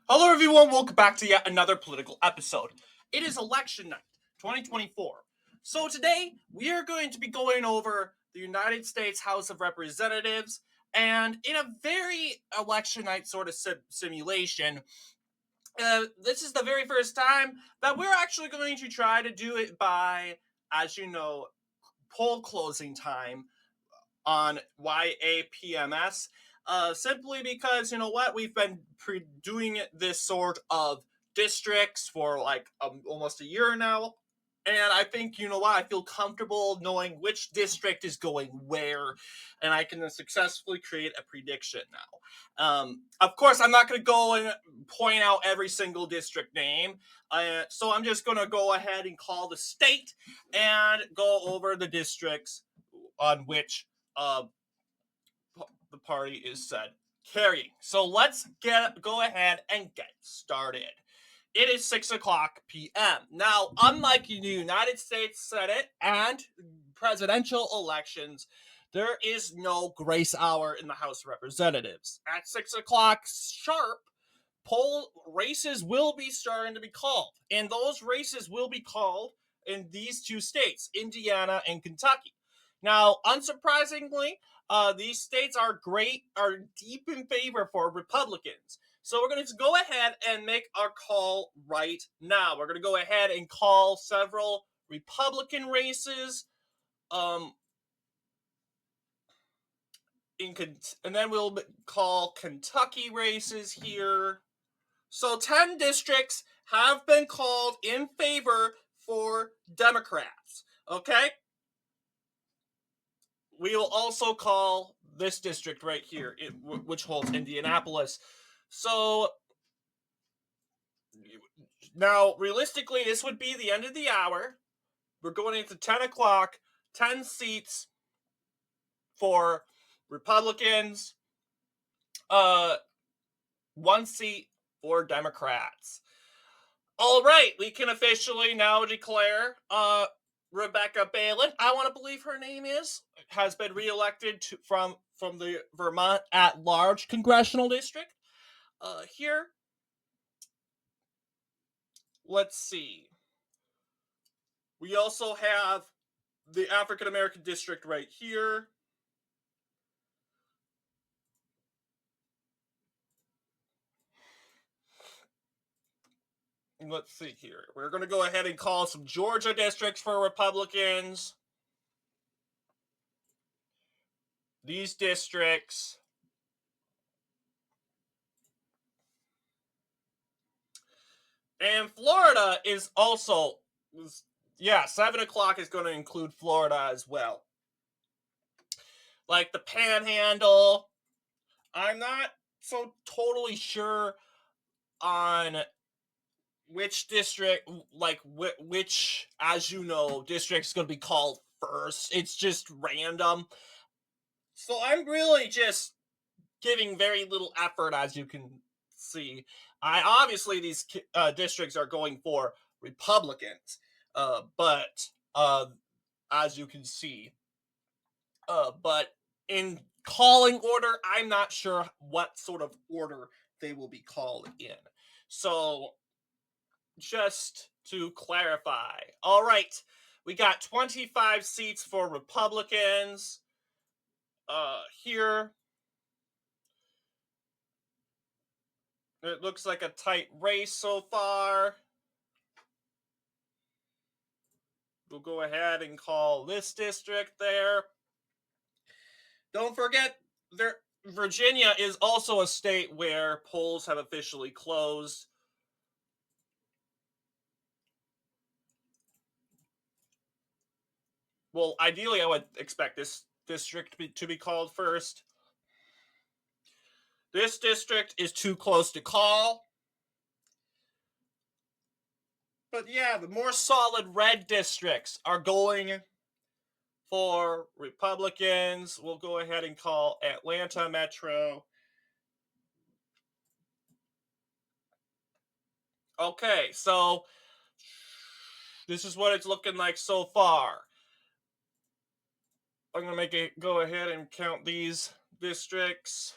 Hello, everyone. Welcome back to yet another political episode. It is election night, 2024. So, today we are going to be going over the United States House of Representatives, and in a very election night sort of simulation, this is the very first time that we're actually going to try to do it by, as you know, poll closing time on YAPMS. Simply because, you know what, we've been doing this sort of districts for like almost a year now. And I think, you know what, I feel comfortable knowing which district is going where, and I can successfully create a prediction now. Of course, I'm not going to go and point out every single district name, so I'm just going to go ahead and call the state and go over the districts on which uh, the party is said carrying. So let's go ahead and get started. It is 6 o'clock p.m. Now, unlike the United States Senate and presidential elections, there is no grace hour in the House of Representatives. At 6 o'clock sharp, poll races will be starting to be called, and those races will be called in these two states, Indiana and Kentucky. Now, unsurprisingly, these states are deep in favor for Republicans. So we're going to go ahead and make our call right now. We're going to go ahead and call several Republican races, um, and then we'll call Kentucky races here. So 10 districts have been called in favor for Democrats. Okay? We will also call this district right here, which holds Indianapolis. So now, realistically, this would be the end of the hour. We're going into 10 o'clock, 10 seats for Republicans, uh, 1 seat for Democrats. All right, we can officially now declare Rebecca Balin, I want to believe her name has been reelected from the Vermont at-large congressional district. Here, let's see. We also have the African American district right here. Let's see here. We're going to go ahead and call some Georgia districts for Republicans. These districts. And Florida is also, 7 o'clock is going to include Florida as well. Like the Panhandle. I'm not so totally sure on which district, like which, as you know, district is going to be called first. It's just random. So I'm really just giving very little effort, as you can see. Obviously these districts are going for Republicans, but as you can see, but in calling order, I'm not sure what sort of order they will be called in. So just to clarify, all right, we got 25 seats for Republicans. Here it looks like a tight race so far. We'll go ahead and call this district there. Don't forget, Virginia is also a state where polls have officially closed. Well, ideally, I would expect this district to be called first. This district is too close to call. But yeah, the more solid red districts are going for Republicans. We'll go ahead and call Atlanta Metro. Okay, so this is what it's looking like so far. I'm going to go ahead and count these districts.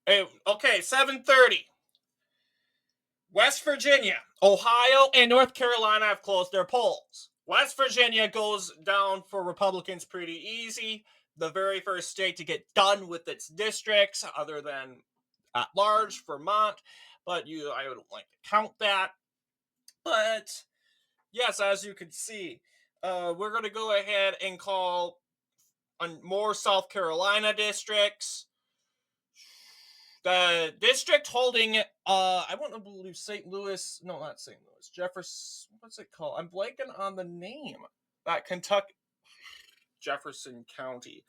Hey, okay, 7:30. West Virginia, Ohio, and North Carolina have closed their polls. West Virginia goes down for Republicans pretty easy. The very first state to get done with its districts, other than at large, Vermont. But I would like to count that. But yes, as you can see, we're going to go ahead and call on more South Carolina districts. The district holding, I want to believe St. Louis, no, not St. Louis, Jefferson, what's it called? I'm blanking on the name. That Kentucky, Jefferson County.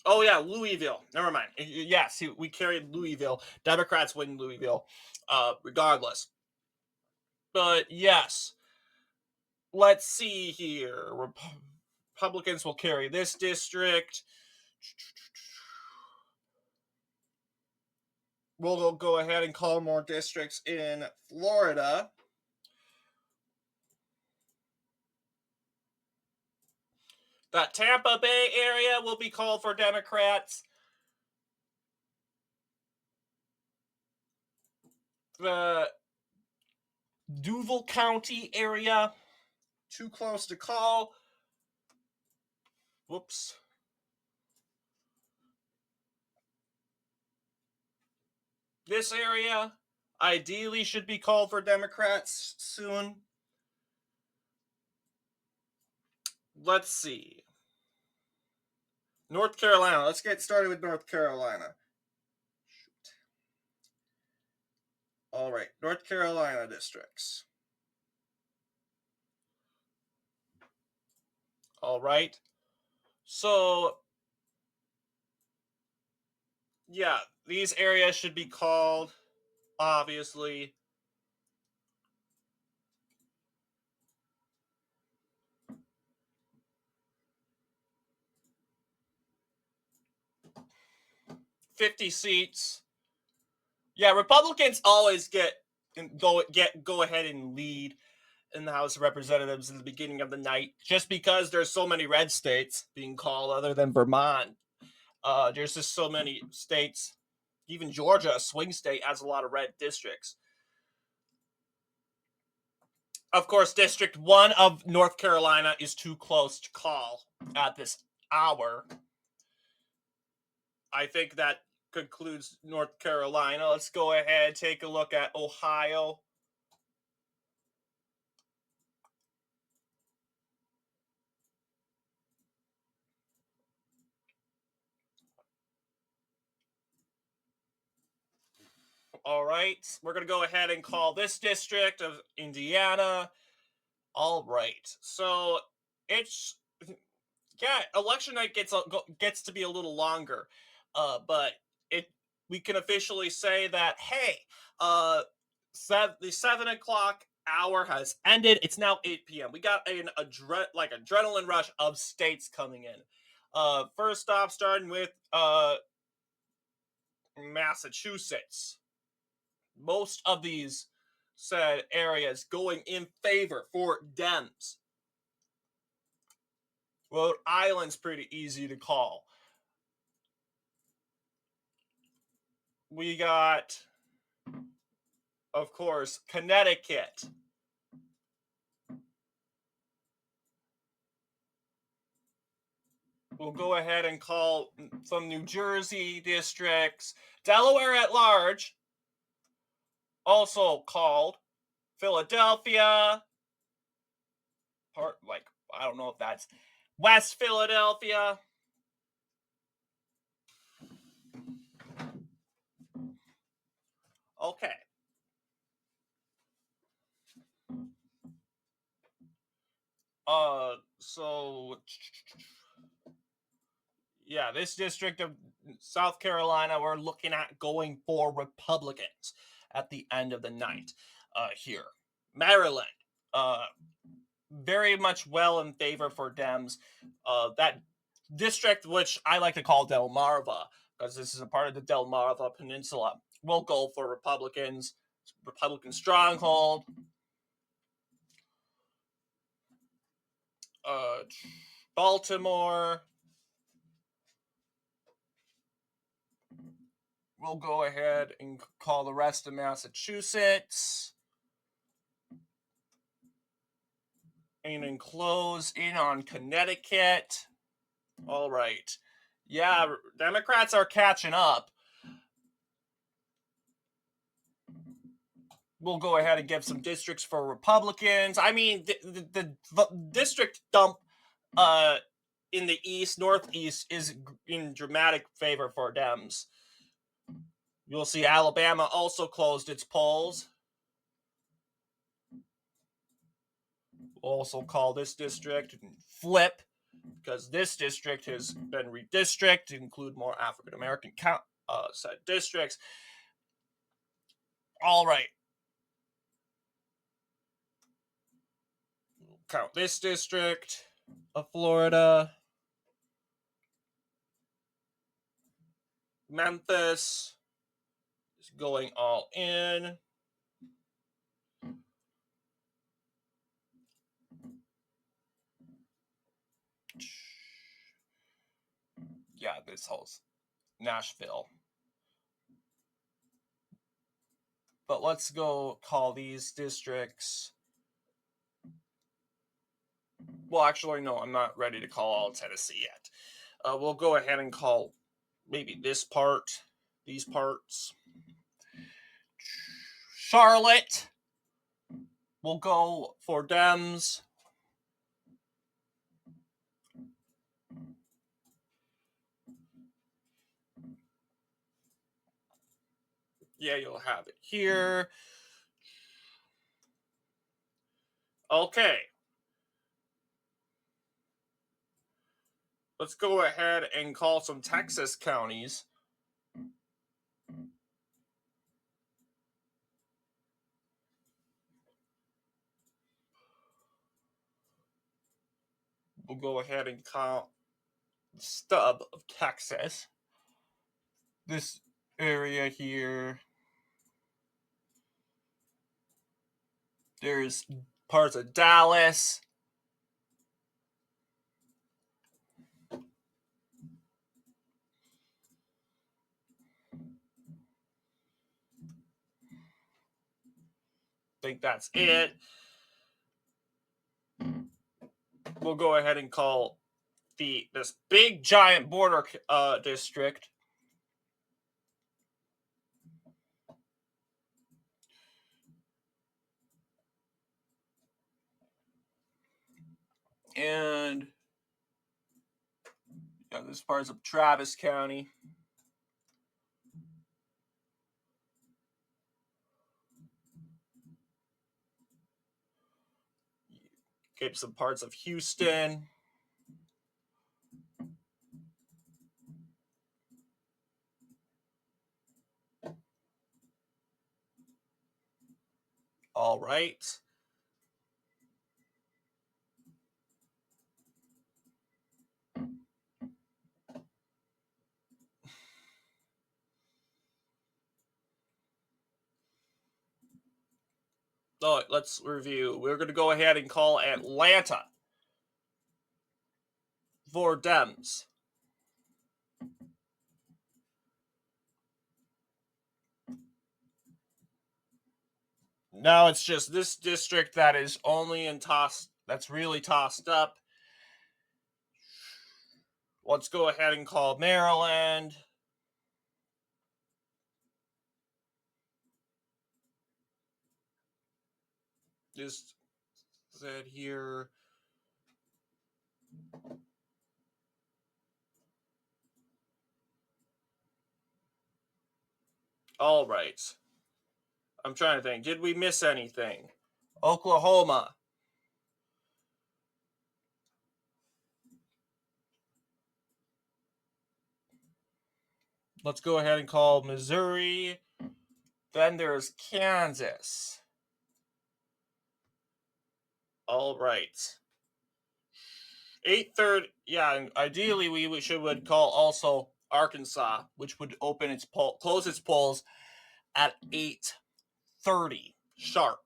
Oh yeah, Louisville. Never mind. Yes, we carried Louisville. Democrats win Louisville, regardless. But yes, let's see here. Republicans will carry this district. We'll go ahead and call more districts in Florida. The Tampa Bay area will be called for Democrats. The Duval County area, too close to call. Whoops. This area ideally should be called for Democrats soon. Let's see. North Carolina. Let's get started with North Carolina. Shoot. All right, North Carolina districts. All right. So, yeah, these areas should be called, obviously, 50 seats. Yeah, Republicans always go ahead and lead in the House of Representatives in the beginning of the night, just because there's so many red states being called, other than Vermont. There's just so many states. Even Georgia, a swing state, has a lot of red districts. Of course, District 1 of North Carolina is too close to call at this hour. I think that concludes North Carolina. Let's go ahead and take a look at Ohio. All right, we're going to go ahead and call this district of Indiana. All right, so it's, yeah, election night gets to be a little longer, but we can officially say that, hey, the 7 o'clock hour has ended. It's now 8 p.m. We got an adrenaline rush of states coming in. First off, starting with Massachusetts. Most of these said areas going in favor for Dems. Rhode Island's pretty easy to call. We got, of course, Connecticut. We'll go ahead and call some New Jersey districts. Delaware at large, also called. Philadelphia. I don't know if that's West Philadelphia. Okay. So yeah, this district of South Carolina, we're looking at going for Republicans at the end of the night. Here, Maryland, very much well in favor for Dems. That district, which I like to call Delmarva, because this is a part of the Delmarva Peninsula, will go for Republicans. Republican stronghold. Baltimore. We'll go ahead and call the rest of Massachusetts. And then close in on Connecticut. All right. Yeah, Democrats are catching up. We'll go ahead and give some districts for Republicans. I mean, the district dump in the east, northeast, is in dramatic favor for Dems. You'll see Alabama also closed its polls. We'll also call this district flip, because this district has been redistricted to include more African American set districts. All right. We'll count this district of Florida. Memphis is going all in. Yeah, this whole Nashville. But let's go call these districts. Well, actually, no, I'm not ready to call all Tennessee yet. We'll go ahead and call maybe this part, these parts. Charlotte. We'll go for Dems. Yeah, you'll have it here. Okay. Let's go ahead and call some Texas counties. We'll go ahead and call the stub of Texas. This area here. There's parts of Dallas. I think that's it. We'll go ahead and call this big giant border district. And yeah, this part's of Travis County. Get some parts of Houston. All right. All right, let's review. We're going to go ahead and call Atlanta for Dems. Now it's just this district that is only in that's really tossed up. Let's go ahead and call Maryland. Just said here. All right. I'm trying to think. Did we miss anything? Oklahoma. Let's go ahead and call Missouri. Then there's Kansas. All right. 8:30. Yeah, and ideally we would call also Arkansas, which would close its polls at 8:30 sharp.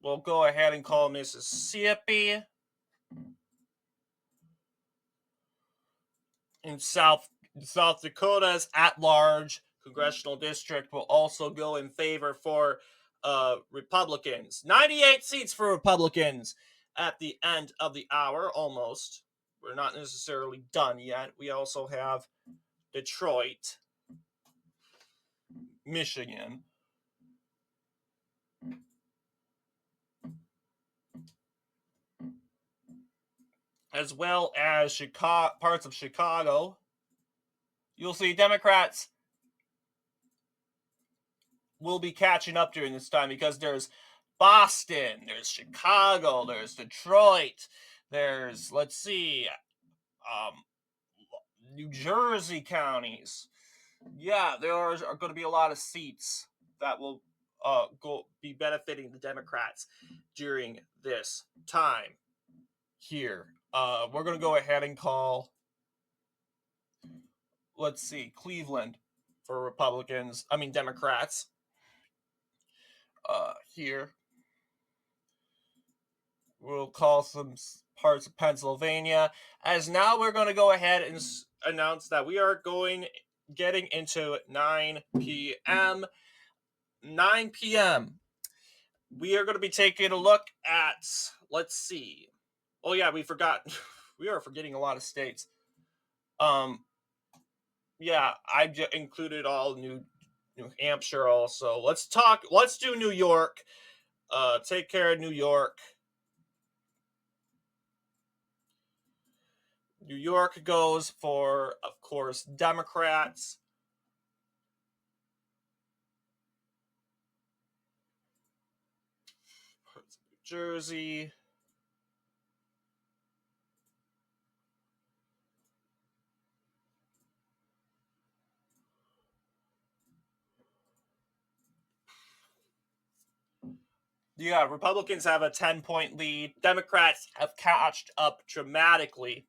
We'll go ahead and call Mississippi. In South South Dakota's at-large congressional district will also go in favor for Republicans. 98 seats for Republicans at the end of the hour, almost. We're not necessarily done yet. We also have Detroit, Michigan, as well as Chicago, parts of Chicago. You'll see Democrats will be catching up during this time because there's Boston, there's Chicago, there's Detroit, there's, let's see, New Jersey counties. Yeah, there are going to be a lot of seats that will be benefiting the Democrats during this time here. We're going to go ahead and call, let's see, Cleveland for Democrats. Here. We'll call some parts of Pennsylvania. As now we're going to go ahead and announce that we are getting into 9 p.m. 9 p.m. We are going to be taking a look at, let's see. Oh yeah, we forgot. We are forgetting a lot of states. Yeah, I included all New Hampshire also. Let's do New York. Take care of New York. New York goes for, of course, Democrats. New Jersey. Yeah, Republicans have a 10-point lead. Democrats have caught up dramatically.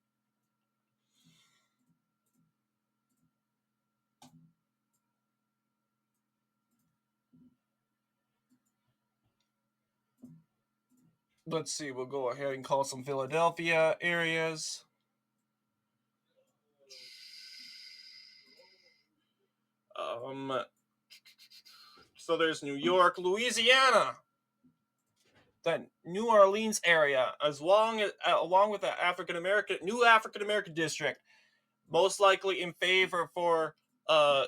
Let's see, we'll go ahead and call some Philadelphia areas. So there's New York, Louisiana, then New Orleans area, along with the new African American district, most likely in favor for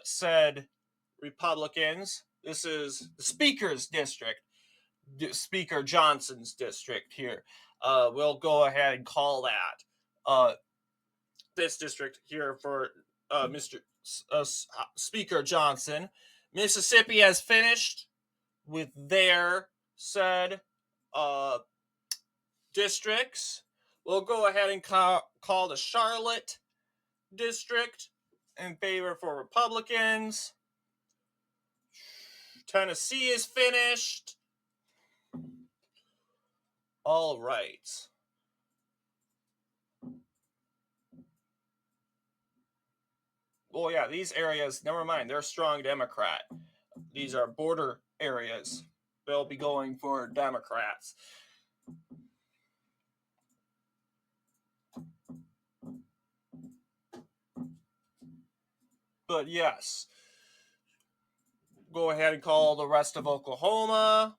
said Republicans. This is the Speaker's district, Speaker Johnson's district here. We'll go ahead and call that this district here for Mr. Speaker Johnson. Mississippi has finished with their said districts. We'll go ahead and call the Charlotte district in favor for Republicans. Tennessee is finished. All right. Well, yeah, these areas, never mind, they're strong Democrat. These are border areas. They'll be going for Democrats. But yes, go ahead and call the rest of Oklahoma,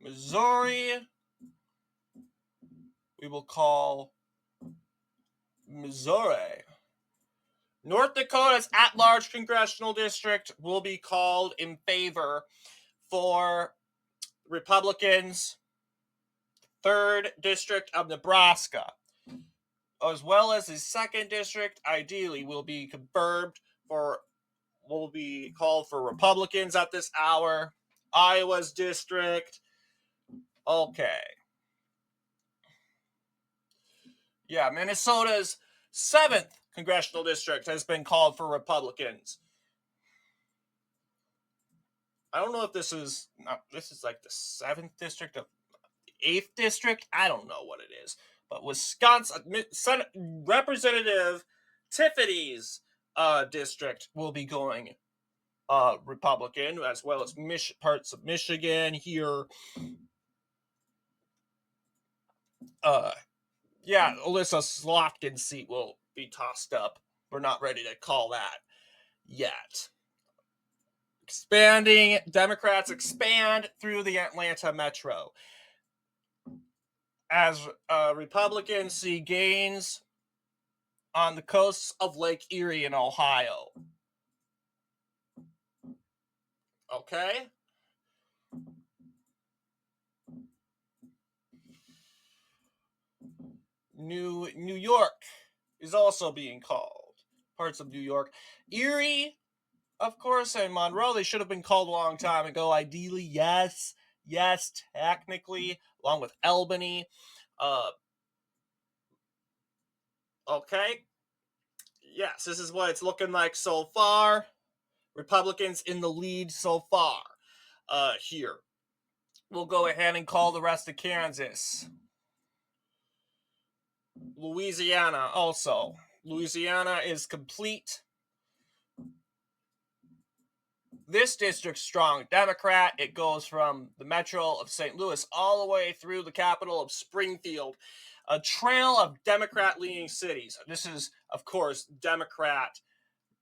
Missouri. We will call Missouri. North Dakota's at-large congressional district will be called in favor for Republicans. 3rd District of Nebraska, as well as the 2nd District, ideally will be called for Republicans at this hour. Iowa's district. Okay. Yeah, Minnesota's 7th congressional district has been called for Republicans. I don't know if this is like the 7th district of the 8th district. I don't know what it is. But Wisconsin Representative Tiffany's district will be going Republican, as well as parts of Michigan here. Yeah, Alyssa Slotkin's seat will be tossed up we're not ready to call that yet. Democrats expand through the Atlanta metro. As Republicans see gains on the coasts of Lake Erie in Ohio. Okay? New York is also being called. Parts of New York. Erie, of course, and Monroe, they should have been called a long time ago. Ideally, yes, technically, along with Albany. Okay. Yes, this is what it's looking like so far. Republicans in the lead so far. Here. We'll go ahead and call the rest of Kansas. Louisiana also. Louisiana is complete. This district's strong Democrat. It goes from the metro of St. Louis all the way through the capital of Springfield. A trail of Democrat-leaning cities. This is, of course, Democrat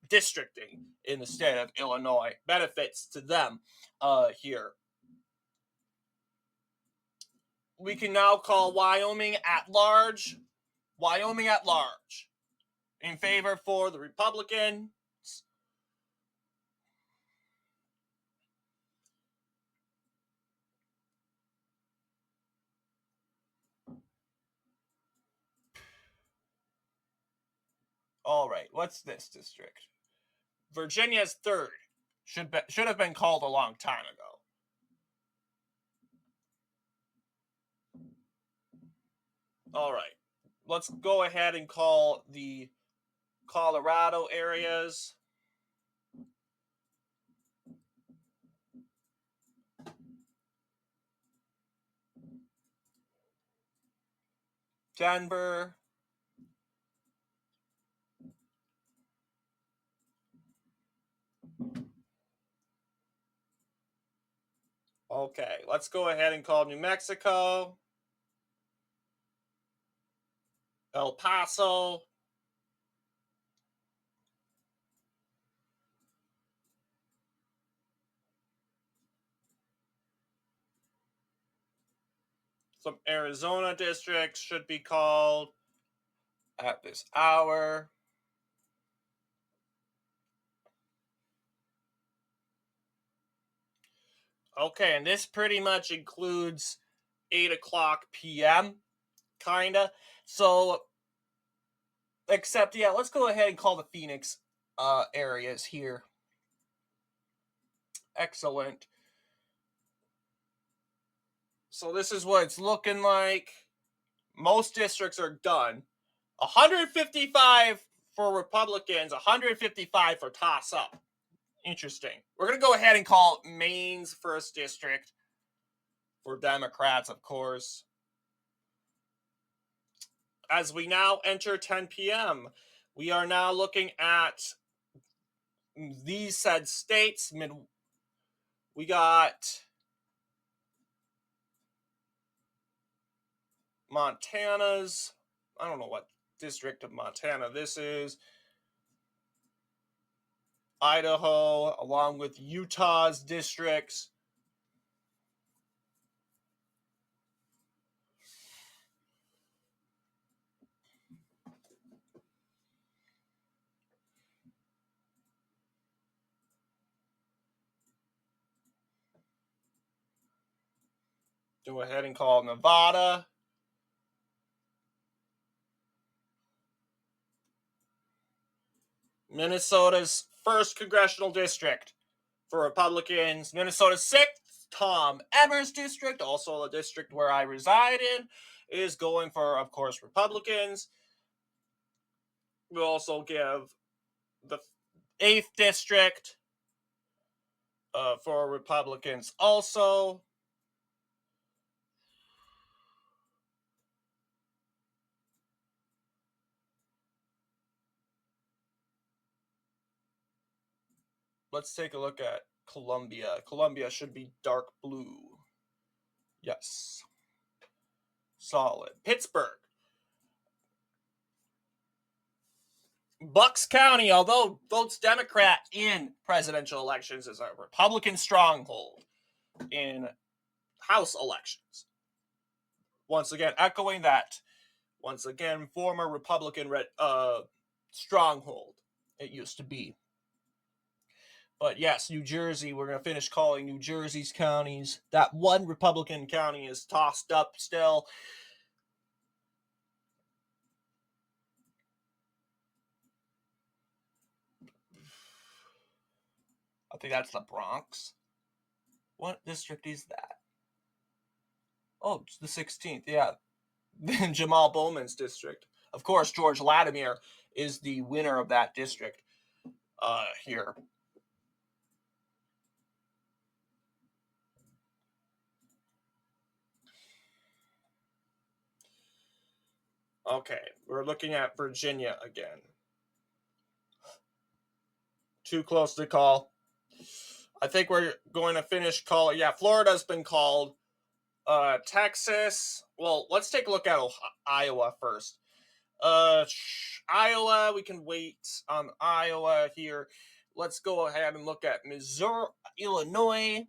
districting in the state of Illinois. Benefits to them here. We can now call Wyoming at large. Wyoming at large. In favor for the Republicans. All right, what's this district? Virginia's third. Should have been called a long time ago. All right, let's go ahead and call the Colorado areas. Denver. Okay, let's go ahead and call New Mexico. El Paso. Some Arizona districts should be called at this hour. Okay, and this pretty much includes 8 o'clock p.m., kinda. So, except, yeah, let's go ahead and call the Phoenix areas here. Excellent. So this is what it's looking like. Most districts are done. 155 for Republicans, 155 for toss-up. Interesting. We're going to go ahead and call Maine's first district for Democrats, of course. As we now enter 10 p.m., we are now looking at these said states. We got Montana's. I don't know what district of Montana this is. Idaho, along with Utah's districts. Go ahead and call Nevada. Minnesota's first congressional district for Republicans. Minnesota's sixth, Tom Emmer's district, also the district where I reside in, is going for, of course, Republicans. We'll also give the 8th district for Republicans also. Let's take a look at Columbia. Columbia should be dark blue. Yes. Solid. Pittsburgh. Bucks County, although votes Democrat in presidential elections, is a Republican stronghold in House elections. Once again, echoing that. Once again, former Republican stronghold it used to be. But yes, New Jersey, we're going to finish calling New Jersey's counties. That one Republican county is tossed up still. I think that's the Bronx. What district is that? Oh, it's the 16th. Yeah. Jamal Bowman's district. Of course, George Latimer is the winner of that district here. Okay, we're looking at Virginia again. Too close to call. I think we're going to finish calling. Yeah, Florida's been called. Texas. Well, let's take a look at Iowa first. Iowa, we can wait on Iowa here. Let's go ahead and look at Missouri, Illinois.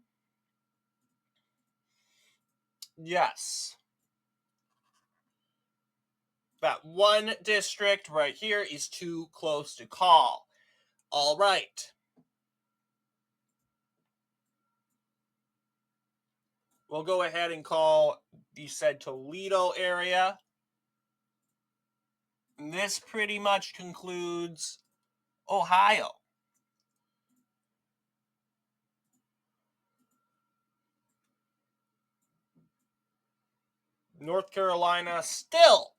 Yes. That one district right here is too close to call. All right. We'll go ahead and call the said Toledo area. And this pretty much concludes Ohio. North Carolina still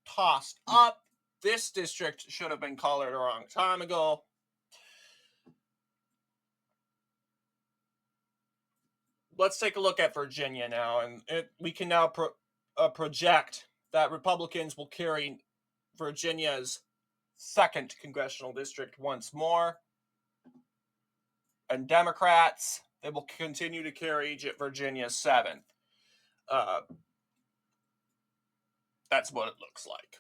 tossed up. This district should have been colored a long time ago. Let's take a look at Virginia now, and we can now project that Republicans will carry Virginia's 2nd congressional district once more, and Democrats, they will continue to carry Virginia's 7th. That's what it looks like.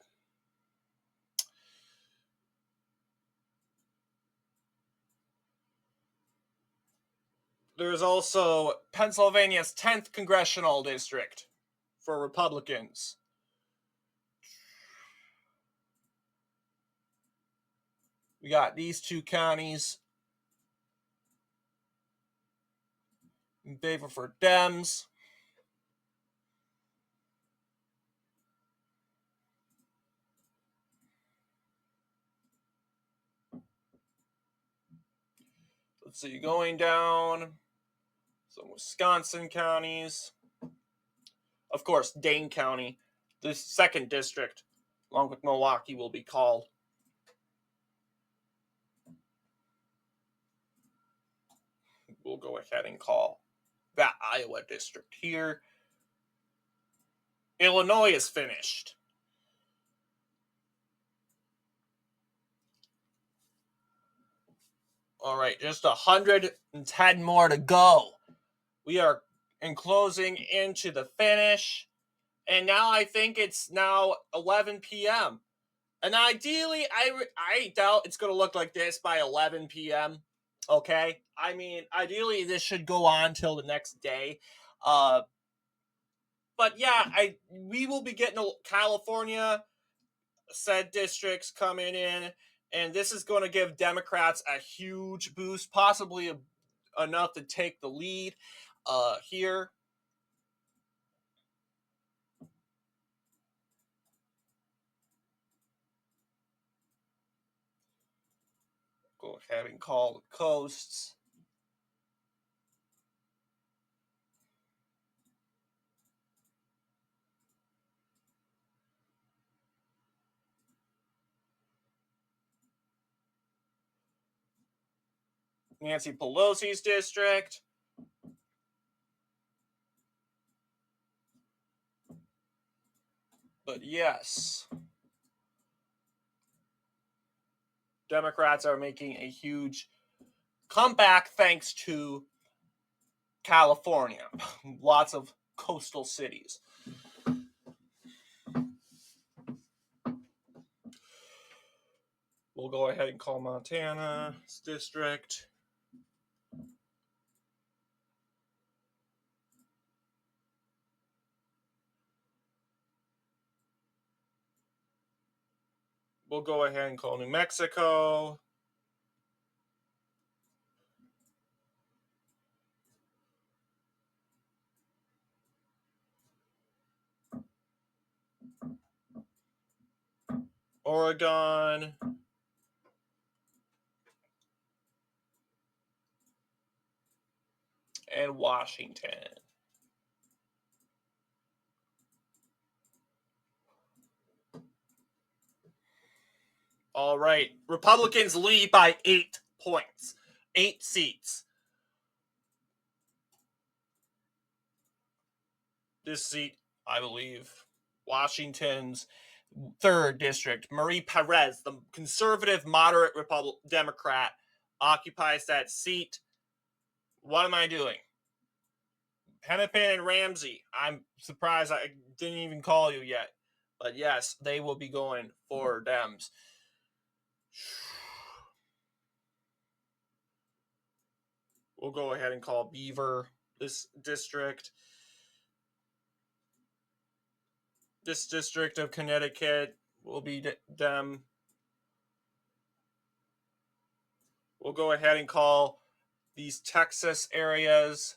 There's also Pennsylvania's 10th congressional district for Republicans. We got these two counties in favor for Dems. Let's see, going down some Wisconsin counties. Of course, Dane County, the 2nd district, along with Milwaukee, will be called. We'll go ahead and call that Iowa district here. Illinois is finished. All right, just 110 more to go. We are enclosing into the finish. And now I think it's now 11 p.m. And ideally, I doubt it's going to look like this by 11 p.m. Okay? I mean, ideally, this should go on till the next day. But yeah, we will be getting California said districts coming in, and this is going to give Democrats a huge boost, possibly enough to take the lead here. Go ahead and call the coasts. Nancy Pelosi's district. But yes, Democrats are making a huge comeback thanks to California. Lots of coastal cities. We'll go ahead and call Montana's district. We'll go ahead and call New Mexico. Oregon. And Washington. All right. Republicans lead by 8 points, 8 seats. This seat, I believe, Washington's 3rd district, Marie Perez, the conservative moderate Democrat, occupies that seat. What am I doing? Hennepin and Ramsey. I'm surprised I didn't even call you yet. But yes, they will be going for Dems. We'll go ahead and call Beaver this district. This district of Connecticut will be Dem. We'll go ahead and call these Texas areas.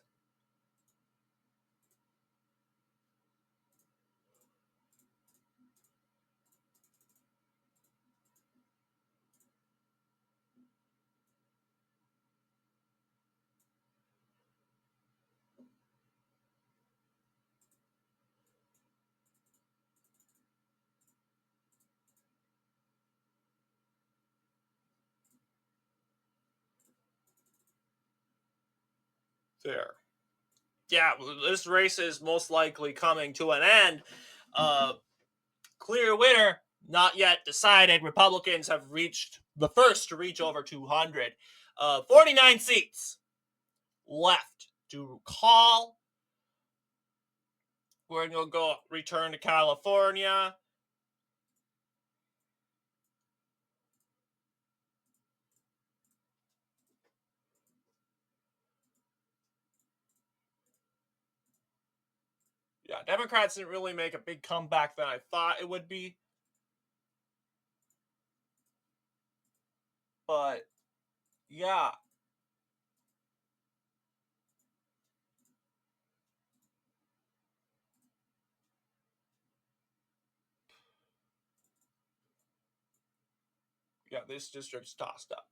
There. Yeah, this race is most likely coming to an end. Clear winner, not yet decided. Republicans have reached the first to reach over 200. 49 seats left to call. We're going to go return to California. Yeah, Democrats didn't really make a big comeback than I thought it would be. But, yeah. Yeah, this district's tossed up.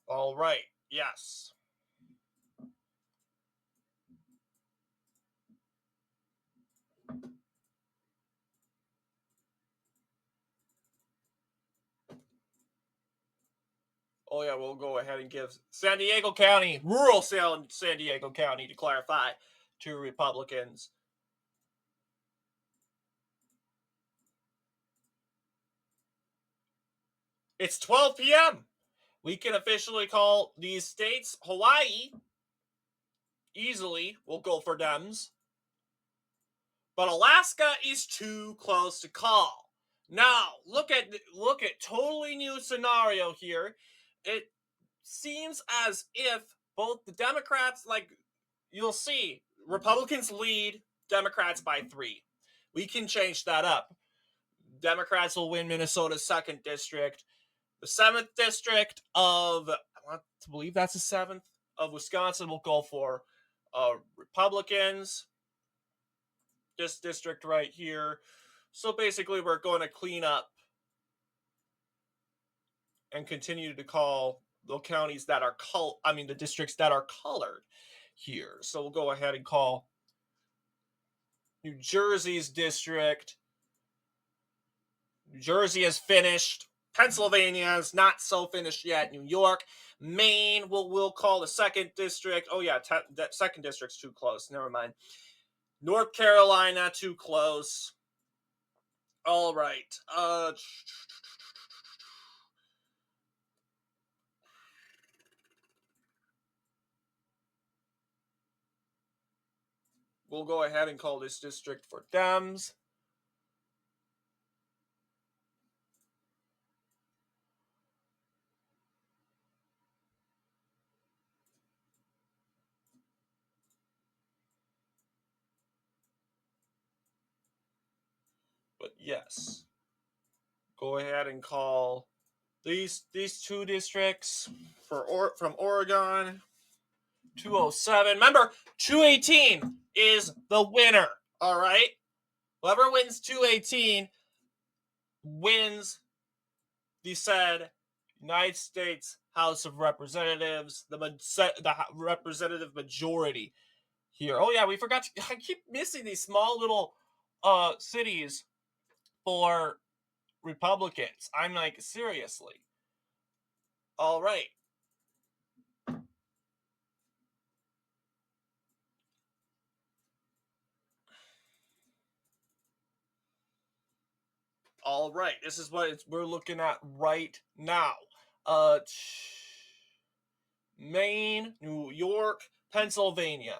All right, yes. Oh, yeah, we'll go ahead and give San Diego County, rural San Diego County, to clarify, to Republicans. It's 12 p.m. We can officially call these states. Hawaii easily will go for Dems. But Alaska is too close to call. Now, look at totally new scenario here. It seems as if both the Democrats, like you'll see, Republicans lead Democrats by 3. We can change that up. Democrats will win Minnesota's 2nd district. The 7th district of, I want to believe that's the 7th, of Wisconsin will go for Republicans. This district right here. So basically, we're going to clean up and continue to call the counties that are the districts that are colored here. So we'll go ahead and call New Jersey's district. New Jersey is finished. Pennsylvania is not so finished yet. New York, Maine, we'll call the 2nd district. Oh yeah, that 2nd district's too close. Never mind. North Carolina, too close. All right. we'll go ahead and call this district for Dems. But yes, go ahead and call these two districts from Oregon. 207. Remember, 218 is the winner. All right. Whoever wins 218 wins the said United States House of Representatives, the representative majority here. Oh yeah, we forgot to. I keep missing these small little cities for Republicans. I'm like, seriously. All right. All right. This is what we're looking at right now. Uh, Maine, New York, Pennsylvania.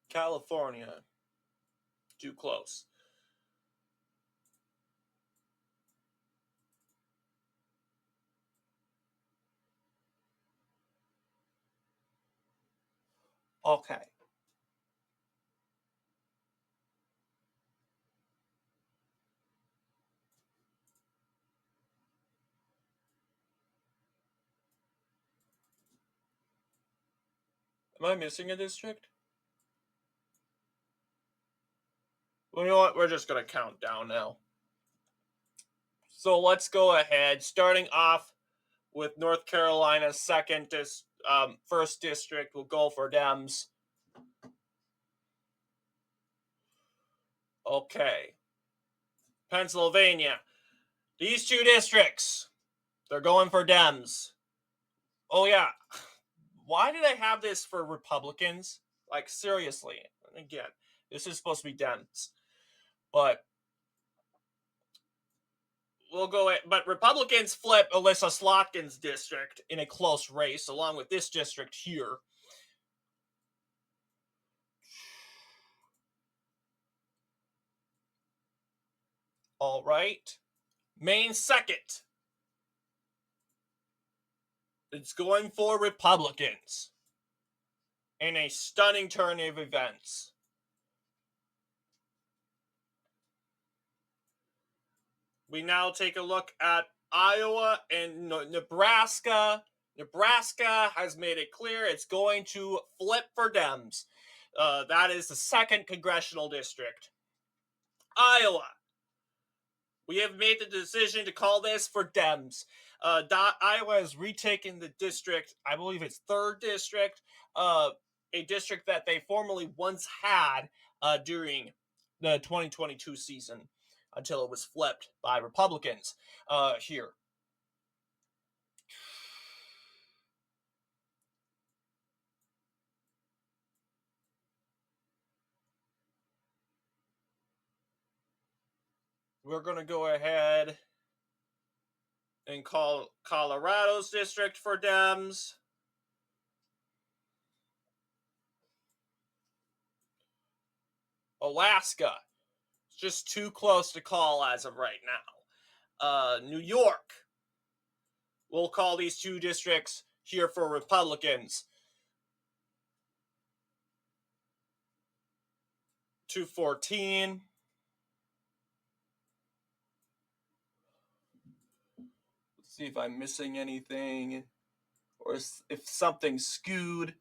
California. Too close. Okay. Am I missing a district? Well, you know what? We're just going to count down now. So let's go ahead. Starting off with North Carolina's first district, we'll go for Dems. Okay. Pennsylvania. These two districts, they're going for Dems. Oh, yeah. Why did I have this for Republicans? Like, seriously. Again, this is supposed to be Dems. But we'll go at, but Republicans flip Elissa Slotkin's district in a close race, along with this district here. All right. Maine second. It's going for Republicans in a stunning turn of events. We now take a look at Iowa and Nebraska. Nebraska has made it clear it's going to flip for Dems. That is the second congressional district. Iowa. We have made the decision to call this for Dems. Iowa has retaken the district, I believe it's 3rd district, a district that they formerly once had during the 2022 season until it was flipped by Republicans here. We're going to go ahead and call Colorado's district for Dems. Alaska. It's just too close to call as of right now. New York. We'll call these two districts here for Republicans. 214. Let's see if I'm missing anything or if something's skewed.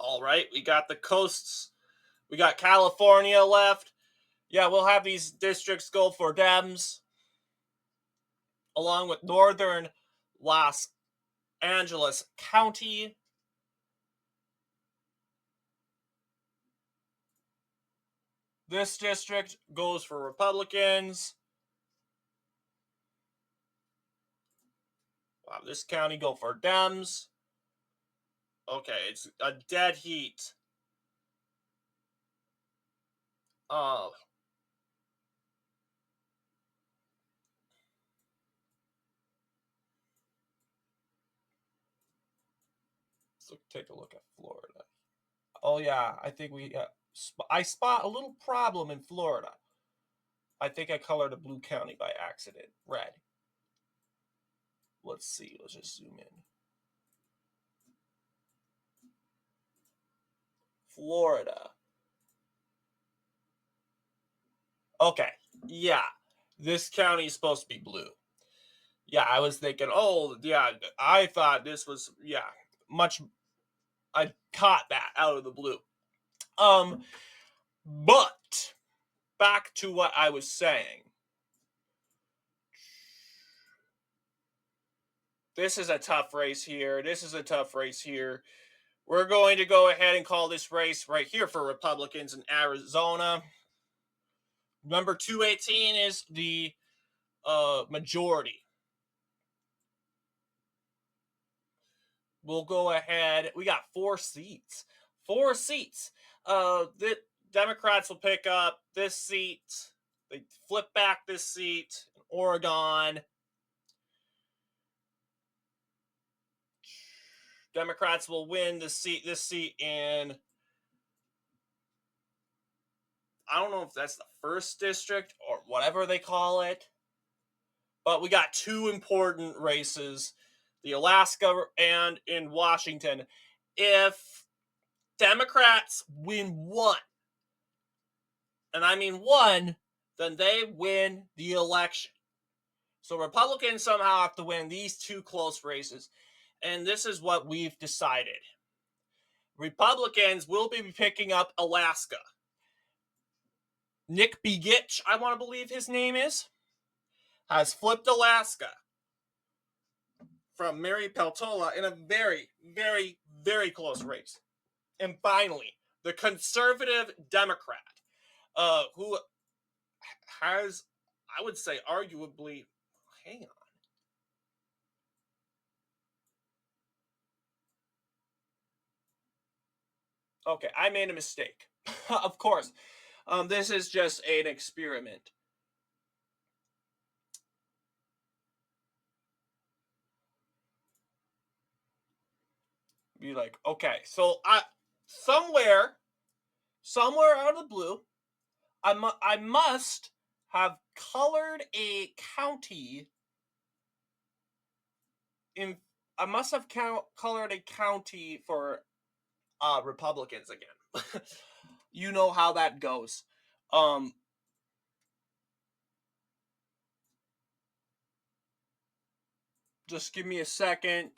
All right, we got the coasts. We got California left. Yeah, we'll have these districts go for Dems, along with northern Los Angeles County. This district goes for Republicans. Wow, this county go for Dems. Okay, it's a dead heat. Uh, let's take a look at Florida. Oh yeah, I think I spot a little problem in Florida. I think I colored a blue county by accident red. Let's see. Let's just zoom in. Florida. Okay. Yeah. This county is supposed to be blue. Yeah, I was thinking, oh, yeah, I thought this was, yeah, much. I caught that out of the blue. But back to what I was saying. This is a tough race here. This is a tough race here. We're going to go ahead and call this race right here for Republicans in Arizona. Number 218 is the majority. We'll go ahead. We got 4 seats. 4 seats. The Democrats will pick up this seat. They flip back this seat in Oregon. Democrats will win this seat in, I don't know if that's the first district or whatever they call it. But we got 2 important races, the Alaska and in Washington. If Democrats win one, and I mean one, then they win the election. So Republicans somehow have to win these 2 close races. And this is what we've decided. Republicans will be picking up Alaska. Nick Begich, I want to believe his name is, has flipped Alaska from Mary Peltola in a very, very, very close race. And finally, the conservative Democrat, who has, I would say, arguably, hang on. Okay, I made a mistake. Of course. This is just an experiment. Be like, okay, so somewhere out of the blue, I must have colored a county in. I must have colored a county for Republicans again. You know how that goes. Um, just give me a second.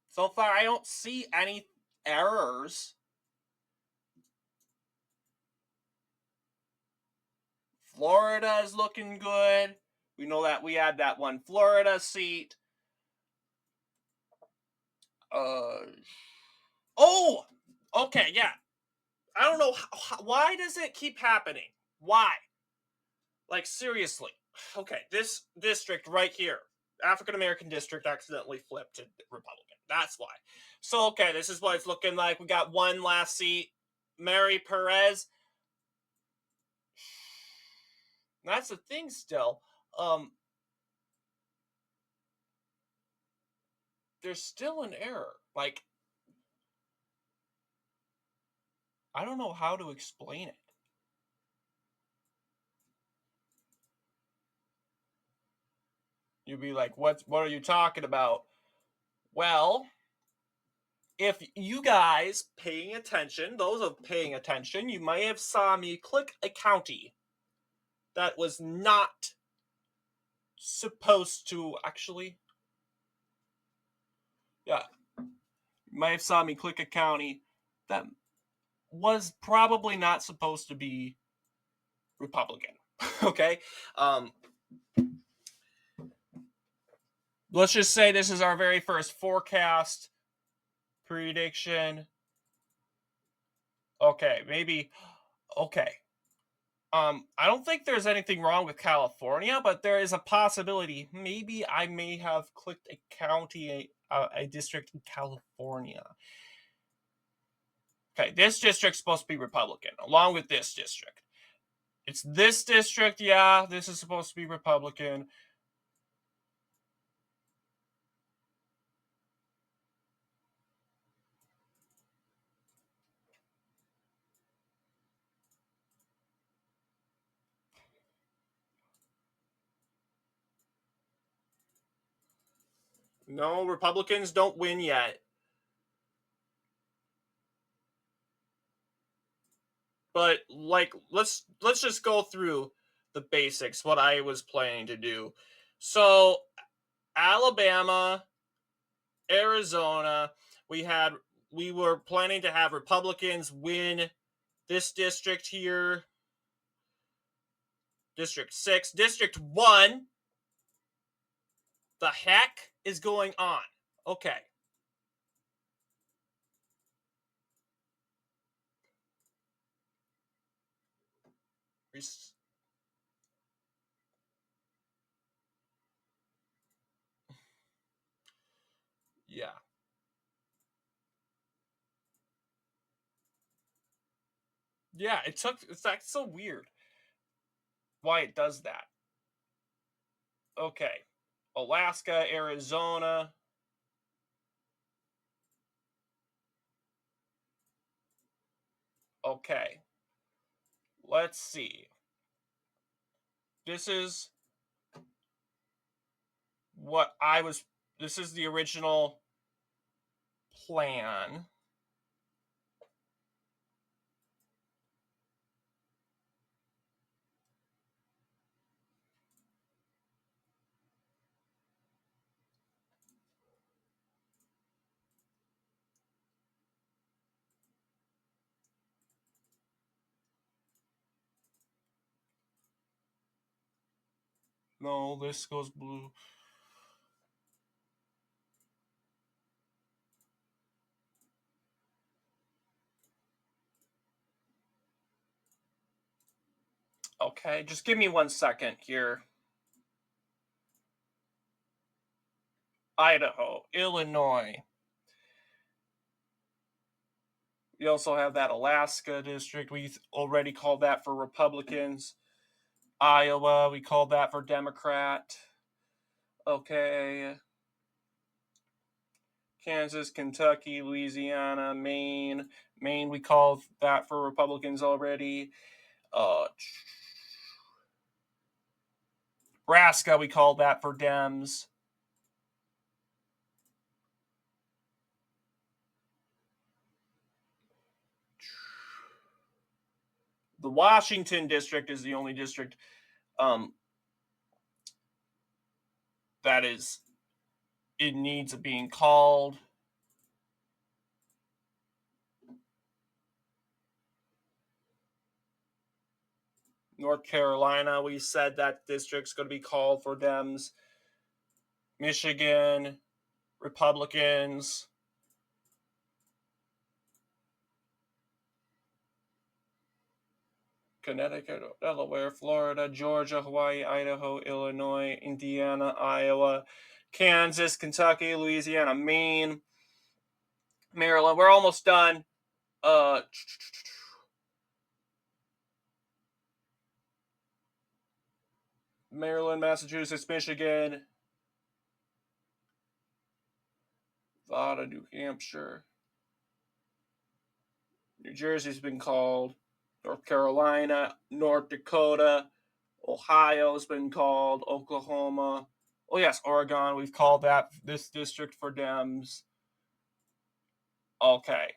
So far, I don't see any errors. Florida is looking good. We know that we had that one Florida seat. Uh, oh, okay, yeah. I don't know why does it keep happening? Why? Like seriously. Okay, this district right here, African American district, accidentally flipped to Republican. That's why. So okay, this is what it's looking like. We got one last seat. Mary Perez. That's the thing still. There's still an error. Like, I don't know how to explain it. You'd be like, what are you talking about? Well, if you guys paying attention, those of paying attention, you might have saw me click a county that was not supposed to actually. Yeah, you might have saw me click a county that was probably not supposed to be Republican. Okay, um, let's just say this is our very first forecast prediction. Okay, maybe. Okay. I don't think there's anything wrong with California, but there is a possibility. Maybe I may have clicked a county, a district in California. Okay, this district's supposed to be Republican, along with this district. It's this district, yeah, this is supposed to be Republican. No, Republicans don't win yet. But like let's just go through the basics, what I was planning to do. So Alabama, Arizona, we were planning to have Republicans win this district here, District 6, District 1. The heck is going on? Okay. Yeah. Yeah, it's like so weird why it does that. Okay. Alaska, Arizona. Okay. Let's see. This is what I was this is the original plan. No, this goes blue. Okay, just give me 1 second here. Idaho, Illinois. We also have that Alaska district. We already called that for Republicans. Iowa, we called that for Democrat. Okay. Kansas, Kentucky, Louisiana, Maine. Maine, we called that for Republicans already. Nebraska, we called that for Dems. The Washington district is the only district that is in needs of being called. North Carolina, we said that district's going to be called for Dems. Michigan, Republicans. Connecticut, Delaware, Florida, Georgia, Hawaii, Idaho, Illinois, Indiana, Iowa, Kansas, Kentucky, Louisiana, Maine, Maryland. We're almost done. Maryland, Massachusetts, Michigan, Nevada, New Hampshire. New Jersey's been called. North Carolina, North Dakota, Ohio's been called. Oklahoma. Oh yes, Oregon. We've called that this district for Dems. Okay.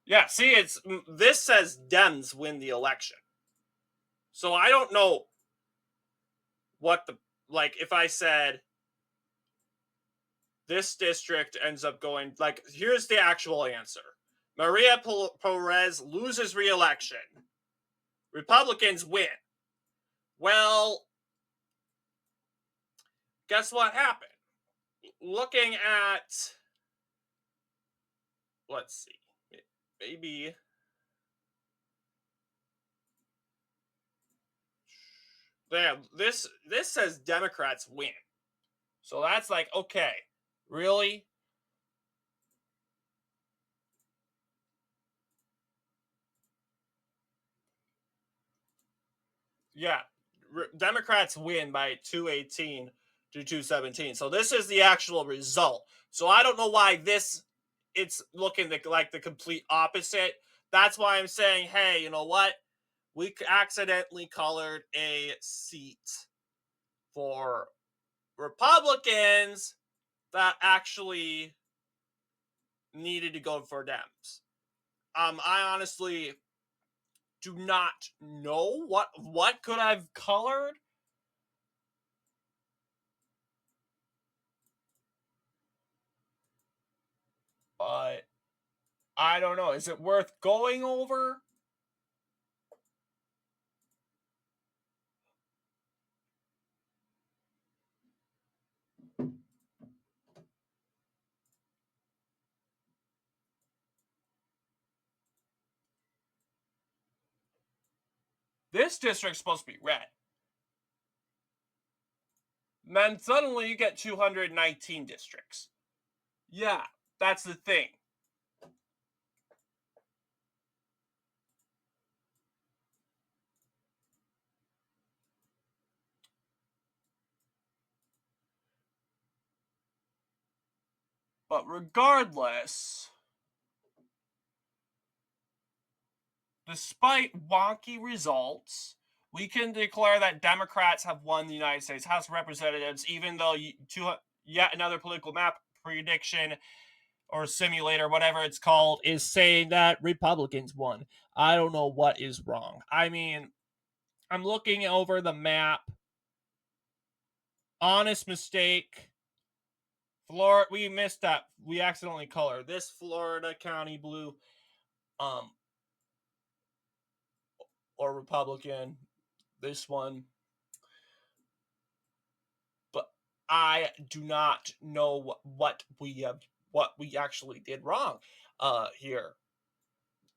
Yeah, see, this says Dems win the election. So I don't know what the, like, if I said this district ends up going, like, here's the actual answer. Maria Perez loses re-election. Republicans win. Well, guess what happened? Looking at, let's see, maybe, yeah, this says Democrats win. So that's like, okay, really? Yeah, Democrats win by 218 to 217. So this is the actual result. So I don't know why it's looking like the complete opposite. That's why I'm saying, hey, you know what? We accidentally colored a seat for Republicans that actually needed to go for Dems. I honestly do not know what could I've colored. But I don't know. Is it worth going over? This district's supposed to be red. Then suddenly you get 219 districts. Yeah, that's the thing. But regardless, despite wonky results, we can declare that Democrats have won the United States House of Representatives, even though yet another political map prediction or simulator, whatever it's called, is saying that Republicans won. I don't know what is wrong. I mean, I'm looking over the map. Honest mistake. Florida, we missed that. We accidentally colored this Florida County blue, um, or Republican. This one, but I do not know what we actually did wrong. Here,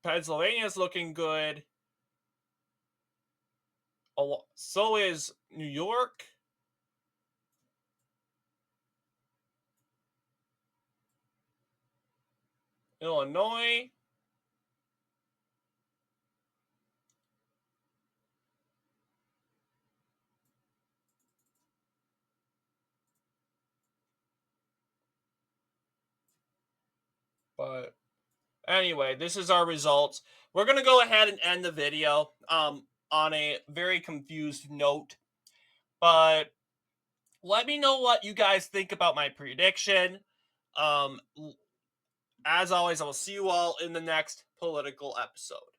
Pennsylvania's looking good. Oh, so is New York. Illinois. But anyway, this is our results. We're gonna go ahead and end the video on a very confused note. But let me know what you guys think about my prediction. Um, as always, I will see you all in the next political episode.